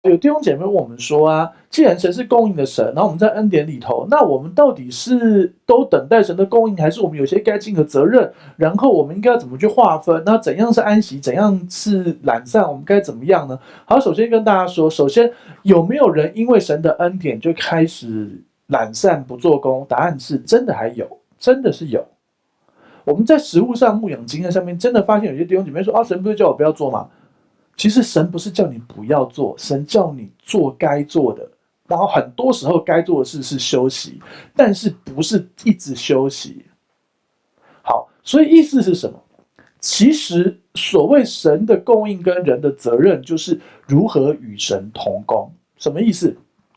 有弟兄姐妹问我们说啊，既然神是供应的神，然后我们在恩典里头，那我们到底是都等待神的供应，还是我们有些该尽的责任？然后我们应该要怎么去划分？那怎样是安息，怎样是懒散？我们该怎么样呢？好，首先跟大家说，首先有没有人因为神的恩典就开始懒散不做工？答案是真的还有，真的是有。我们在实物上牧养经验上面，真的发现有些弟兄姐妹说啊，神不是叫我不要做吗？其实神不是叫你不要做，神叫你做该做的。然后很多时候该做的事是休息，但是不是一直休息。好，所以意思是什么？其实所谓神的供应跟人的责任，就是如何与神同工。什么意思？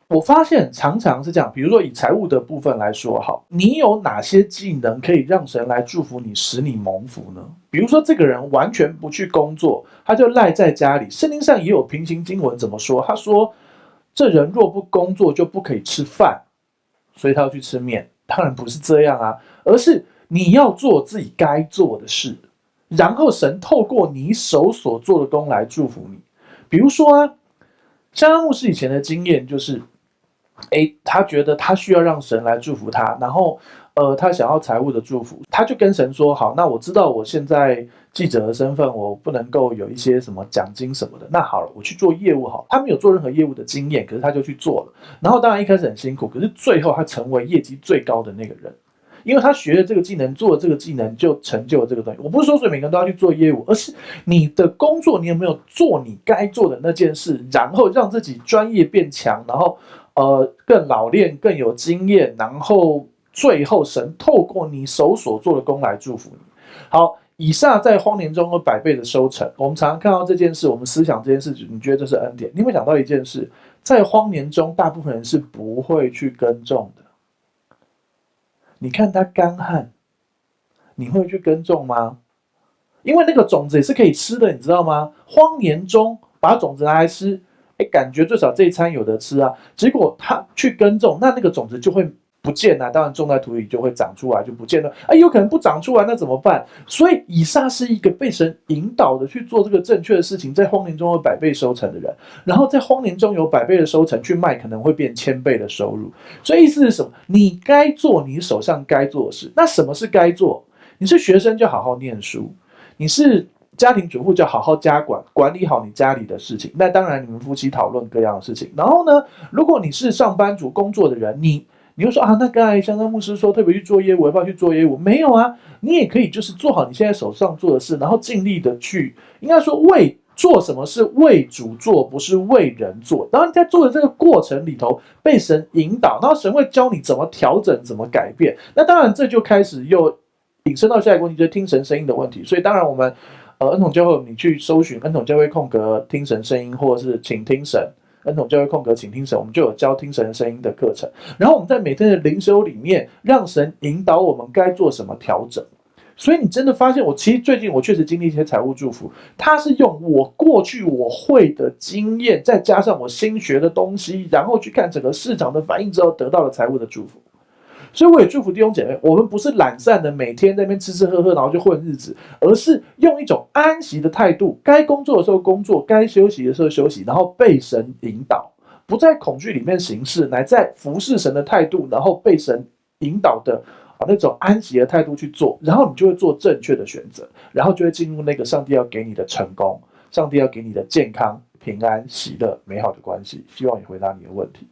我发现常常是这样，比如说以财务的部分来说，好，你有哪些技能可以让神来祝福你，使你蒙福呢？比如说这个人完全不去工作，他就赖在家里。圣经上也有平行经文怎么说？他说：“这人若不工作，就不可以吃饭，所以他要去吃面。”当然不是这样啊，而是你要做自己该做的事，然后神透过你手所做的工来祝福你。比如说啊，像牧师以前的经验就是，他觉得他需要让神来祝福他，然后他想要财务的祝福，他就跟神说：好，那我知道我现在记者的身份，我不能够有一些什么奖金什么的。那好了，我去做业务好。他没有做任何业务的经验，可是他就去做了。然后当然一开始很辛苦，可是最后他成为业绩最高的那个人。因为他学了这个技能，做了这个技能，就成就了这个东西。我不是说所以每个人都要去做业务，而是你的工作，你有没有做你该做的那件事，然后让自己专业变强，然后更老练、更有经验，然后最后神透过你手所做的功来祝福你。好，以撒在荒年中有100倍的收成。我们常常看到这件事，我们思想这件事，你觉得这是恩典？你有没有想到一件事？在荒年中，大部分人是不会去耕种的。你看它干旱，你会去耕种吗？因为那个种子也是可以吃的，你知道吗？荒年中把种子拿来吃，感觉最少这一餐有得吃啊。结果他去耕种，那个种子就会不见了、当然种在土里就会长出来，就不见了。有可能不长出来，那怎么办？所以以撒是一个被神引导的去做这个正确的事情，在荒年中有100倍收成的人，然后在荒年中有100倍的收成去卖，可能会变1000倍的收入。所以意思是什么？你该做你手上该做的事。那什么是该做？你是学生就好好念书，你是家庭主妇就好好家管，管理好你家里的事情。那当然，你们夫妻讨论各样的事情。然后呢，如果你是上班族工作的人，你会说啊，那刚才香港牧师说特别去做业务，要不要去做业务？没有啊，你也可以就是做好你现在手上做的事，然后尽力的去，应该说为做什么是为主做，不是为人做。然后你在做的这个过程里头被神引导，然后神会教你怎么调整、怎么改变。那当然，这就开始又引申到下一个问题，就是听神声音的问题。所以当然我们恩统教会，你去搜寻恩统教会空格听神声音，或者是请听神。恩统教会空格请听神，我们就有教听神声音的课程。然后我们在每天的灵修里面，让神引导我们该做什么调整。所以你真的发现，其实最近我确实经历一些财务祝福，他是用我过去我会的经验，再加上我新学的东西，然后去看整个市场的反应之后，得到了财务的祝福。所以我也祝福弟兄姐妹，我们不是懒散的每天在那边吃吃喝喝，然后就混日子，而是用一种安息的态度，该工作的时候工作，该休息的时候休息，然后被神引导，不在恐惧里面行事，乃在服侍神的态度，然后被神引导的那种安息的态度去做，然后你就会做正确的选择，然后就会进入那个上帝要给你的成功，上帝要给你的健康、平安、喜乐、美好的关系。希望也回答你的问题。